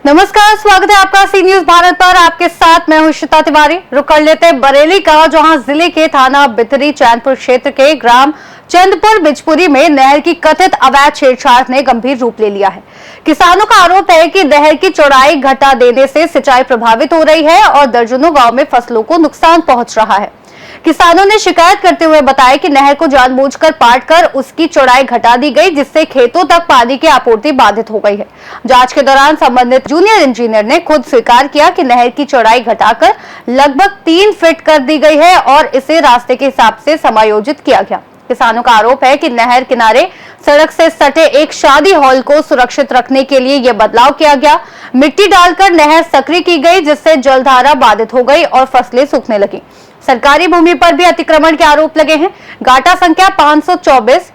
नमस्कार, स्वागत है आपका सी न्यूज भारत पर। आपके साथ मैं हूं श्वेता तिवारी। रुक कर लेते बरेली का, जहां जिले के थाना बिथरी चैनपुर क्षेत्र के ग्राम चंदपुर बिजपुरी में नहर की कथित अवैध छेड़छाड़ ने गंभीर रूप ले लिया है। किसानों का आरोप है कि नहर की चौड़ाई घटा देने से सिंचाई प्रभावित हो रही है और दर्जनों गांव में फसलों को नुकसान पहुंच रहा है। किसानों ने शिकायत करते हुए बताया कि नहर को जानबूझकर पाटकर उसकी चौड़ाई घटा दी गई, जिससे खेतों तक पानी की आपूर्ति बाधित हो गई है। जांच के दौरान संबंधित जूनियर इंजीनियर ने खुद स्वीकार किया कि नहर की चौड़ाई घटाकर लगभग 3 फीट कर दी गई है और इसे रास्ते के हिसाब से समायोजित किया गया। किसानों का आरोप है कि नहर किनारे सड़क से सटे एक शादी हॉल को सुरक्षित रखने के लिए यह बदलाव किया गया। मिट्टी डालकर नहर सक्रिय की गई, जिससे जलधारा बाधित हो गई और फसलें सूखने लगी। सरकारी भूमि पर भी अतिक्रमण के आरोप लगे हैं। गाटा संख्या 524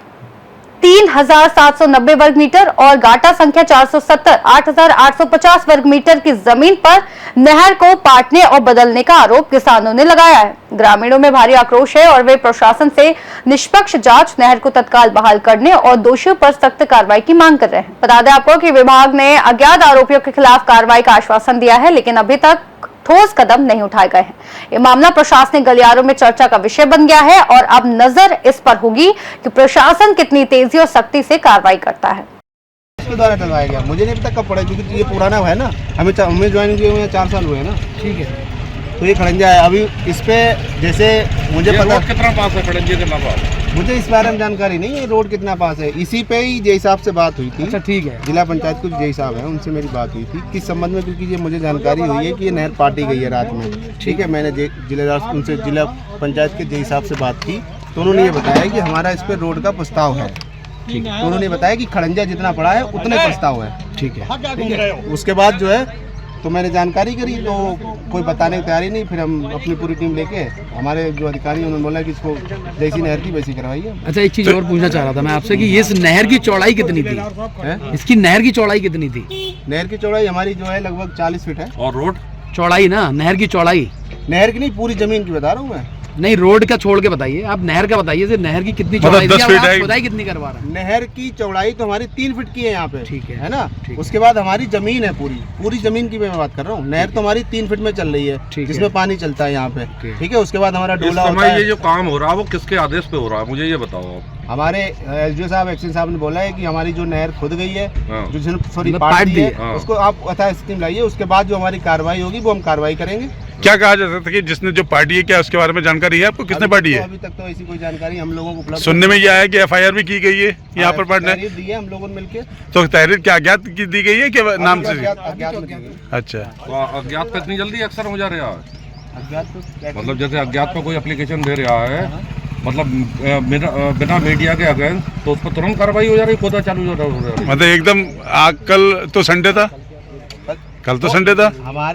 3790 वर्ग मीटर और गाटा संख्या 470 8850 वर्ग मीटर की जमीन पर नहर को पाटने और बदलने का आरोप किसानों ने लगाया है। ग्रामीणों में भारी आक्रोश है और वे प्रशासन से निष्पक्ष जांच, नहर को तत्काल बहाल करने और दोषियों पर सख्त कार्रवाई की मांग कर रहे हैं। बता दें आपको कि विभाग ने अज्ञात आरोपियों के खिलाफ कार्रवाई का आश्वासन दिया है, लेकिन अभी तक ठोस कदम नहीं उठाए गए हैं। ये मामला प्रशासनिक गलियारों में चर्चा का विषय बन गया है और अब नजर इस पर होगी कि प्रशासन कितनी तेजी और सख्ती से कार्रवाई करता है। इसके द्वारा डलवाया गया, मुझे नहीं पता कब पड़ा, क्योंकि ये पुराना है ना, हमें ज्वाइन किए हुए 4 साल हुए हैं ना। ठीक है, तो ये खड़ंजा है। अभी इस पे जैसे मुझे पता कितना पास है खड़ंजे के पास, मुझे इस बारे में जानकारी नहीं है, रोड कितना पास है। इसी पे ही जय साहब से बात हुई थी। अच्छा, ठीक है। जिला पंचायत कुछ जय साहब है, उनसे मेरी बात हुई थी किस संबंध में, क्योंकि ये मुझे जानकारी हुई है कि ये नहर पाटी गई है रात में। ठीक है, मैंने उनसे जिला पंचायत के जय साहब से बात की, तो उन्होंने ये बताया कि हमारा इस पे रोड का प्रस्ताव है। ठीक है, तो उन्होंने बताया कि खड़ंजा जितना पड़ा है उतने प्रस्ताव है। ठीक है, उसके बाद जो है तो मैंने जानकारी करी, तो कोई बताने की तैयारी नहीं। फिर हम अपनी पूरी टीम लेके, हमारे जो अधिकारी उन्होंने बोला कि इसको जैसी नहर की वैसी करवाइए। अच्छा, एक चीज और पूछना चाह रहा था मैं आपसे कि इस नहर की चौड़ाई कितनी थी? इसकी नहर की चौड़ाई कितनी थी? नहर की चौड़ाई हमारी जो है लगभग 40 फीट है। और रोड चौड़ाई ना, नहर की चौड़ाई, नहर की नहीं, पूरी जमीन की बता रहा हूँ मैं। नहीं, रोड का छोड़ के बताइए, आप नहर का बताइए। नहर की कितनी चौड़ाई, 10 फीट है। खुदाई कितनी करवा रहा है? नहर की चौड़ाई तो हमारी 3 फीट की है यहाँ पे। ठीक है ना। उसके बाद हमारी जमीन है, पूरी जमीन की मैं बात कर रहा हूँ। नहर तो हमारी 3 फीट में चल रही है, जिसमें पानी चलता है यहाँ पे। ठीक है, उसके बाद हमारा डोला होता है। ये जो काम हो रहा है वो किसके आदेश पे हो रहा है, मुझे ये बताओ आप। हमारे एसडीओ साहब, एक्शन साहब ने बोला है कि हमारी जो नहर खुद गई है, जो सॉरी पाट दी है, उसको आप यथास्थिति लाइए। उसके बाद जो हमारी कार्रवाई होगी वो हम कार्रवाई करेंगे। क्या कहा जा सकता है कि जिसने जो पार्टी है, क्या उसके बारे में जानकारी है आपको? किसने पार्टी है? अभी तक तो ऐसी कोई जानकारी हम लोगों को उपलब्ध सुनने में यह आया कि एफआईआर भी की गई है यहाँ पर पार्टनर दी है हम लोगों ने मिलकर। तो तहरीर क्या अज्ञात की दी गई है कि नाम से? अज्ञात में दी गई। अच्छा, तो अज्ञात पे इतनी जल्दी एक्शन हो जा रहा है? अज्ञात तो मतलब जैसे अज्ञात पे कोई एप्लीकेशन दे रहा है, मतलब बिना मीडिया के अगेंस्ट, तो उस पर तुरंत कार्रवाई हो जा रही, खोदा चालू हो रहा है। मतलब एकदम कल तो संडे था, कल तो संडे था।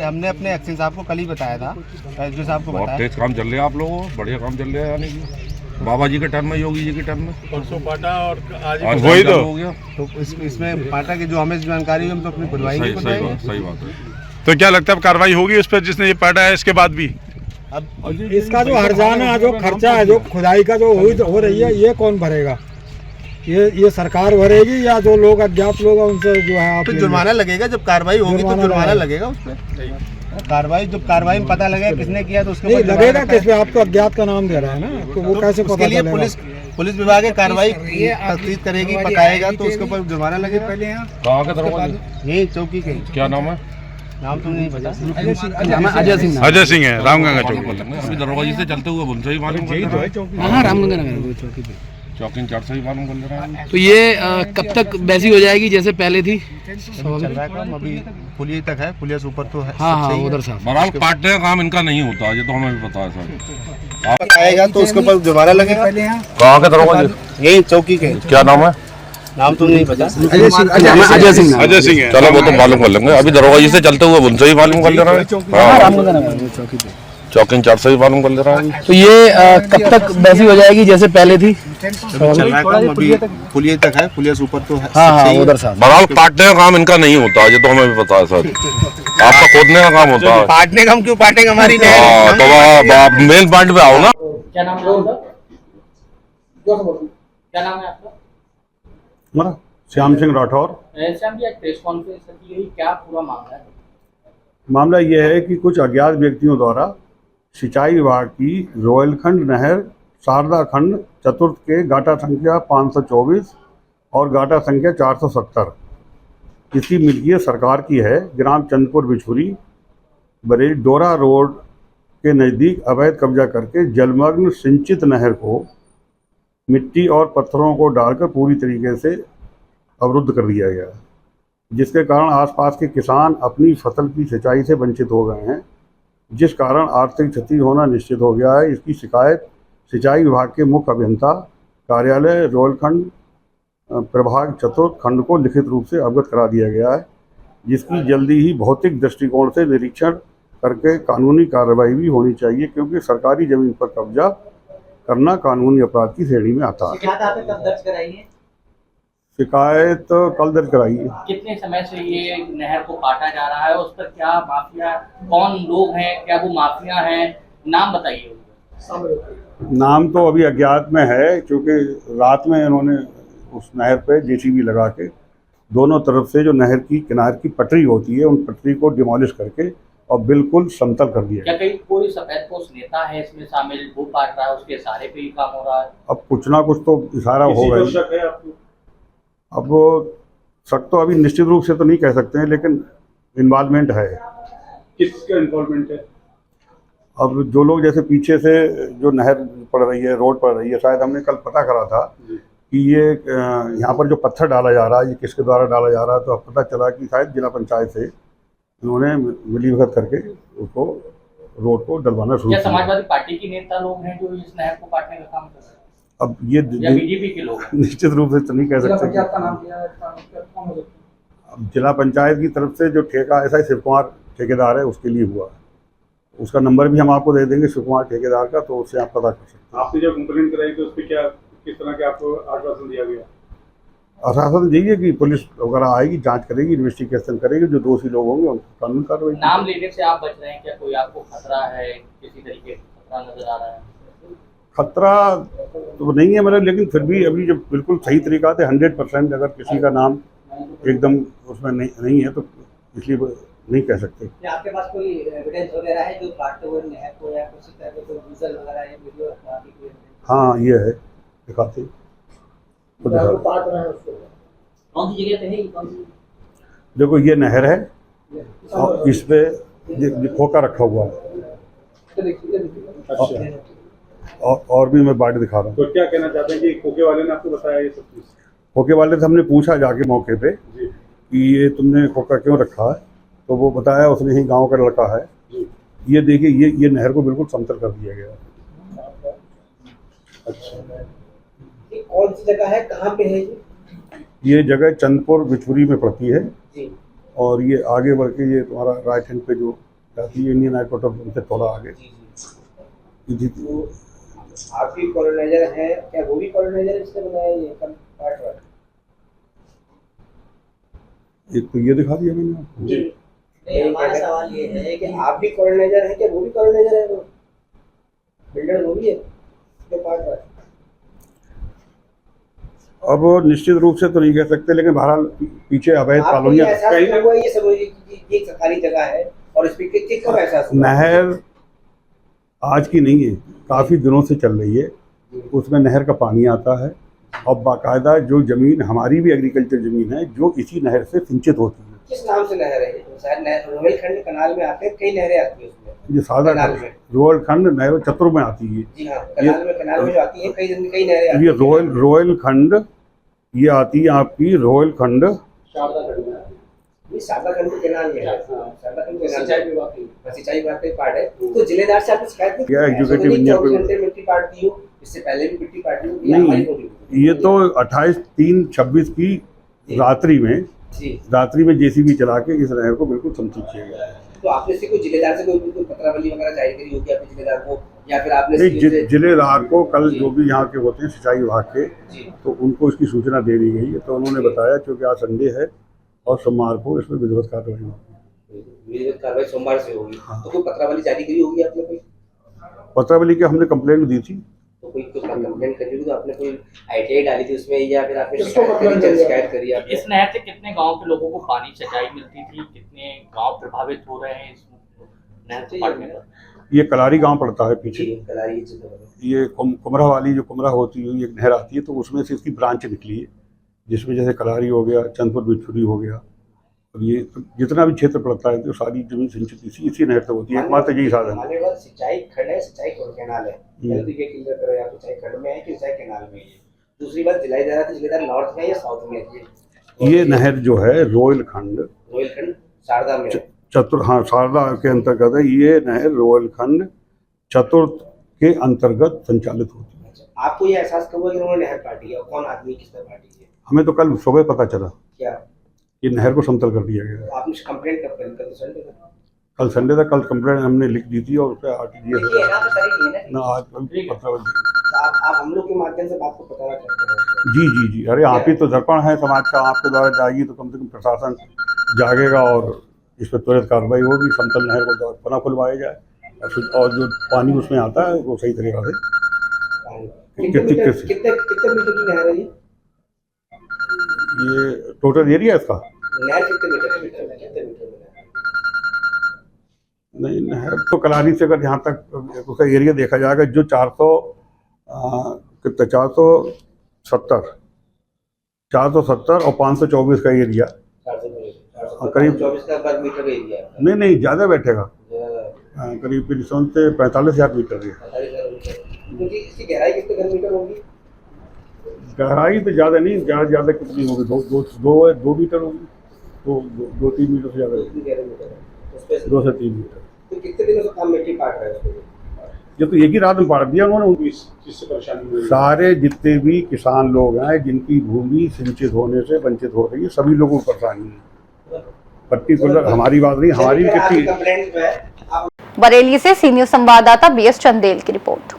हमने अपने एक्शन साहब को कल ही बताया था, एसडीओ साहब को बहुत बताया। तेज काम चल रहा है आप लोगों, बढ़िया काम चल रहा है। यानी कि बाबा जी के टर्म में, योगी जी के टर्म में परसों पाटा और आज वही तो हो गया। तो इसमें पाटा की जो हमें जानकारी हुई हम तो अपनी खुदवाई नहीं बताएंगे। सही बात है। तो क्या लगता है कार्रवाई होगी उस पर जिसने ये पाटा है इसके बाद भी? अब इसका जो हर्जाना, जो खर्चा है, जो खुदाई का जो हो रही है, ये कौन भरेगा? ये सरकार भरेगी या जो लोग अज्ञात लोग हैं उनसे जो है? तो जुर्माना लगेगा, जब कार्रवाई होगी तो जुर्माना लगेगा उस पर। कार्रवाई जब कार्रवाई में पता लगेगा किसने किया तो उसके नहीं लगेगा किस पे? आप तो अज्ञात का नाम दे रहे हैं ना, तो वो कैसे पता चलेगा? पुलिस विभाग की कार्रवाई तस्दीक करेगी, पकाएगा, तो उसके ऊपर जुर्माना लगेगा। पहले यहाँ कहाँ के दरोगा? यही चौकी के। क्या नाम है? नाम तो नहीं पता। अजय सिंह है, रामगंगा चौकी। अभी दरोगा जी से चलते हुए उनसे ही मालूम कर रहा है। हाँ, रामगंगा नगर चौकी पे, चौकी इंचार्ज से ही मालूम कर रहा है। तो ये कब तक वैसी हो जाएगी जैसे पहले थी? चल रहा है काम, अभी पुलिया तक है, पुलिया ऊपर तो है। हाँ, उधर साहब। बहरहाल पाटने का काम इनका नहीं होता, ये तो हमें भी पता है सर। आप आएगा तो उसके ऊपर जुर्माना लगेगा। कहाँ के दरोगा जी? यही चौकी के। क्या नाम है? नाम तो नहीं पता। अजय सिंह है। चलो वो तो मालूम कर लेंगे, अभी दरोगा जी से चलते हुए उनसे ही मालूम कर ले रहा है। रामगंगा नगर चौकी पे, चौकी इंचार्ज से ही मालूम कर ले रहा है। तो ये कब तक वैसी हो जाएगी जैसे पहले थी? चल रहा है काम, अभी पुलिया तक है, पुलिया ऊपर तो है। हाँ, उधर साहब। बहरहाल पाटने का काम इनका नहीं होता, ये तो हमें भी पता है सर। आपका खोदने का काम होता है। पाटने का हम क्यों पाटेंगे? हमारी तो मेन पॉइंट पे आओ ना। क्या नाम है? क्या नाम है आपका? हमारा श्याम सिंह राठौर। श्याम जी, आज प्रेस कॉन्फ्रेंस की गई, क्या पूरा मामला है? मामला यह है कि कुछ अज्ञात व्यक्तियों द्वारा सिंचाई विभाग की रोहिलखंड नहर शारदा खंड चतुर्थ के गाटा संख्या 524 और गाटा संख्या 470 इसकी मिल्कियत सरकार की है। ग्राम चंदपुर बिछुरी बरेली डोरा रोड के नज़दीक अवैध कब्जा करके जलमग्न सिंचित नहर को मिट्टी और पत्थरों को डालकर पूरी तरीके से अवरुद्ध कर दिया गया, जिसके कारण आसपास के किसान अपनी फसल की सिंचाई से वंचित हो गए हैं, जिस कारण आर्थिक क्षति होना निश्चित हो गया है। इसकी शिकायत सिंचाई विभाग के मुख्य अभियंता कार्यालय रोहिलखंड प्रभाग चतुर्थ खंड को लिखित रूप से अवगत करा दिया गया है, जिसकी जल्दी ही भौतिक दृष्टिकोण से निरीक्षण करके कानूनी कार्रवाई भी होनी चाहिए, क्योंकि सरकारी जमीन पर कब्जा करना कानूनी अपराध की श्रेणी में आता है। शिकायत आपने कब दर्ज कराई है? शिकायत कल दर्ज कराई है। कितने समय से ये नहर को काटा जा रहा है? उस पर क्या माफिया, कौन लोग हैं, क्या वो माफिया हैं? नाम बताइए उनका। नाम तो अभी अज्ञात में है, क्योंकि रात में इन्होंने उस नहर पे जेसीबी लगा के दोनों तरफ से जो नहर की किनारे की पटरी होती है उन पटरी को डिमोलिश करके और बिल्कुल समतल कर दिया। क्या कहीं कोई सफेदपोश नेता है इसमें शामिल, वो काट रहा है, उसके इशारे पे ही काम हो रहा है? अब कुछ ना कुछ तो इशारा होगा ही। शक है आपको? अब वो शक तो अभी निश्चित रूप से तो नहीं कह सकते हैं, लेकिन इन्वॉल्वमेंट है। किसका इन्वॉल्वमेंट है? अब जो लोग जैसे पीछे से जो नहर पड़ रही है, रोड पड़ रही है, शायद हमने कल पता करा था कि ये यहाँ पर जो पत्थर डाला जा रहा है ये किसके द्वारा डाला जा रहा है, तो अब पता चला कि शायद जिला पंचायत से उन्होंने मिलीभगत करके उसको रोड को डलवाना शुरू क्या किया। समाजवादी पार्टी के नेता लोग हैं जो इस नहर को काटने का काम कर रहे हैं, अब ये या बीजेपी के लोग हैं? निश्चित रूप से तो नहीं कह सकते। अब जिला पंचायत की तरफ से जो ठेका ऐसा ही शिव कुमार ठेकेदार है उसके लिए हुआ, उसका नंबर भी हम आपको दे देंगे शिव कुमार ठेकेदार का, तो उससे आप पता कर सकते हैं। आपने जब कंप्लेंट कराई तो उस पर क्या, किस तरह के आपको आश्वासन दिया गया? आश्वासन यही है कि पुलिस वगैरह आएगी, जांच करेगी, इन्वेस्टिगेशन करेगी, जो दोषी लोग होंगे उनको कानूनी कार्रवाई। नाम लेने से आप बच रहे हैं, क्या कोई आपको खतरा है, किसी तरीके का खतरा नजर आ रहा है? खतरा तो नहीं है मेरा, लेकिन फिर भी अभी जब बिल्कुल सही तरीका से 100% अगर किसी का नाम एकदम उसमें नहीं है तो इसलिए नहीं कह सकते। क्या आपके पास कोई एविडेंस वगैरह है जो काटते हुए नहर को या किसी तरह के कोई विजुअल वगैरह है, वीडियो बनाने के लिए? हाँ ये है, दिखाते तो दिखा। काट रहे हैं उसको, कौन सी जगह पे है ये, कौन सी? देखो ये नहर है और इस पे ये खोखा रखा हुआ है, और भी मैं बाढ़ दिखा रहा हूँ। तो क्या कहना चाहते हैं कि खोखे वाले ने आपको बताया ये सब चीज़? खोखे वाले से हमने पूछा जाके मौके पे कि ये तुमने खोखा क्यों रखा है, तो वो बताया उसने ही गांव का लड़का है। ये देखिए ये नहर को बिल्कुल समतल कर दिया गया। अच्छा, ये कौन सी जगह है, कहाँ पे है ये जगह चंदपुर बिछुरी में पड़ती है जी? और ये आगे बढ़ के ये तुम्हारा राइट हैंड पे जो जाती है इंडियन एयरपोर्ट उनसे थोड़ा आगे। तो आप भी कॉलोनाइजर है क्या? वो भी कॉलोनाइजर है जिसने बनाया ये काट रहा है? एक तो ये दिखा दिया मैंने आपको। जी। नहीं, हमारा सवाल ये है कि आप भी कॉलोनाइजर है क्या? वो भी कॉलोनाइजर है, वो बिल्डर वो भी है जो काट रहा है? अब निश्चित रूप से तो नहीं कह सकते, लेकिन बहरहाल पीछे अवैध कॉलोनियां। ये समझिए कि ये सरकारी जगह है और इस पे कब एहसास हुआ? नहर आज की नहीं है, काफ़ी दिनों से चल रही है। उसमें नहर का पानी आता है और बाकायदा जो ज़मीन हमारी भी एग्रीकल्चर ज़मीन है जो इसी नहर से सिंचित होती है। किस नाम से नहर है? शायद नहर रोहिलखंड कनाल में आते हैं, कई नहरें आती है उसमें। ये सादा रोहिलखंड नहर चतुर में आती है। जी हाँ, कनाल में जो आती है, कई नहरें आती ये रोहिलखंड ये आती है आपकी रोहिलखंड शारदा खंड के कनाल में है। शारदा खंड सिंचाई विभाग का पार्ट है। तो जिलेदार से आपने शिकायत नहीं क्या एग्जीक्यूटिव इंजीनियर पे घंटे मिट्टी काट दी हो, इससे पहले भी मिट्टी काटी हो? नहीं, ये तो 28/3/26 की रात्रि में जेसीबी चला के इस नहर को बिल्कुल समतल किया गया है। तो आपने से कोई जिलेदार से कोई पत्रावली वगैरह जारी करी होगी आपने जिलेदार को, या फिर आपने जिलेदार को कल जो भी यहाँ के होते हैं सिंचाई विभाग के, तो उनको इसकी सूचना दे दी गई है। तो उन्होंने बताया क्योंकि आज संडे है और सोमवार को इसमें विधिवत कार्रवाई होगी। विधिवत कार्रवाई सोमवार से होगी। तो कोई पत्रावली जारी करी होगी आपने? कोई पत्रावली की हमने कंप्लेंट दी थी। तो तो कोई कुछ कंप्लेंट करी होगी, तो आपने कोई ITI डाली थी उसमें, या फिर आपने शिकायत करी आपने? इस नहर से कितने गांव के लोगों को पानी सिंचाई मिलती थी, कितने गांव प्रभावित हो रहे हैं इस नहर से पड़ने पर? ये कलारी गांव पड़ता है पीछे। जी, कलारी जी तो ये कुमरा वाली जो कुमरा होती है एक नहर आती है, तो उसमें से इसकी ब्रांच निकली है, जिसमें जैसे कलारी हो गया, चंदपुर बिछुरी हो गया, और ये जितना भी क्षेत्र पड़ता है तो सारी जमीन सिंचित इसी नहर से होती है। एकमात्र यही साधन है। हमारे पास सिंचाई खंड है, सिंचाई कैनाल है, पहले तो ये क्लियर करो या सिंचाई खंड में है कि सिंचाई कैनाल में है। दूसरी बात जिलेदार नॉर्थ में या साउथ में है? ये नहर जो है रोहिलखंड शारदा में शारदा के अंतर्गत है। ये नहर रोहिलखंड चतुर्थ के अंतर्गत संचालित होती है। आपको ये एहसास कब हुआ कि उन्होंने नहर काटी है, और कौन आदमी किसने काटी है? हमें तो कल सुबह पता चला क्या कि नहर को समतल कर दिया गया है। आपने कंप्लेंट कब करी? कल संडे था। कल संडे था, कल कंप्लेंट हमने लिख दी थी और उस पर RTGS ये ना तो करी नहीं है ना आज कल पता आप हम लोग के माध्यम से बात को पता करते हैं। जी। अरे आप ही तो दर्पण है समाज का, आपके द्वारा जाएगी तो कम से कम प्रशासन जागेगा और इस पर तुरंत कार्रवाई होगी, समतल नहर को पना खुलवाया जाए और जो पानी उसमें आता है वो सही तरीका से कितने मीटर की नहर है ये टोटल एरिया इसका? नहर कितने मीटर नहीं, नहर तो कलारी से अगर यहाँ तक उसका एरिया देखा जाएगा जो 470 और 524 का एरिया करीब 24 का वर्ग मीटर का एरिया है। नहीं ज़्यादा बैठेगा, करीब 45 से 45,000 मीटर है। क्योंकि इसकी गहराई कितने मीटर होगी? गहराई तो ज़्यादा नहीं, ज़्यादा कितनी होगी? 2 मीटर होगी, 2-3 मीटर से ज़्यादा, 2 से 3 मीटर। तो कितने दिनों से काम मिट्टी काट रहा है? ये तो एक ही रात में पाड़ दिया उन्होंने। किससे परेशानी हुई? सारे जितने भी किसान लोग हैं जिनकी भूमि सिंचित होने से वंचित हो रही है, सभी लोगों को परेशानी है। पर्टिकुलर हमारी बात नहीं, हमारी भी कितनी। बरेली से सी न्यूज संवाददाता BS चंदेल की रिपोर्ट।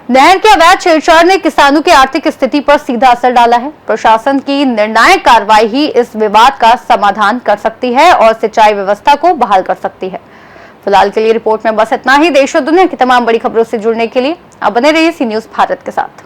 नहर के अवैध छेड़छाड़ ने किसानों की आर्थिक स्थिति पर सीधा असर डाला है। प्रशासन की निर्णायक कार्रवाई ही इस विवाद का समाधान कर सकती है और सिंचाई व्यवस्था को बहाल कर सकती है। फिलहाल के लिए रिपोर्ट में बस इतना ही। देश और दुनिया की तमाम बड़ी खबरों से जुड़ने के लिए आप बने रहिए सी न्यूज भारत के साथ।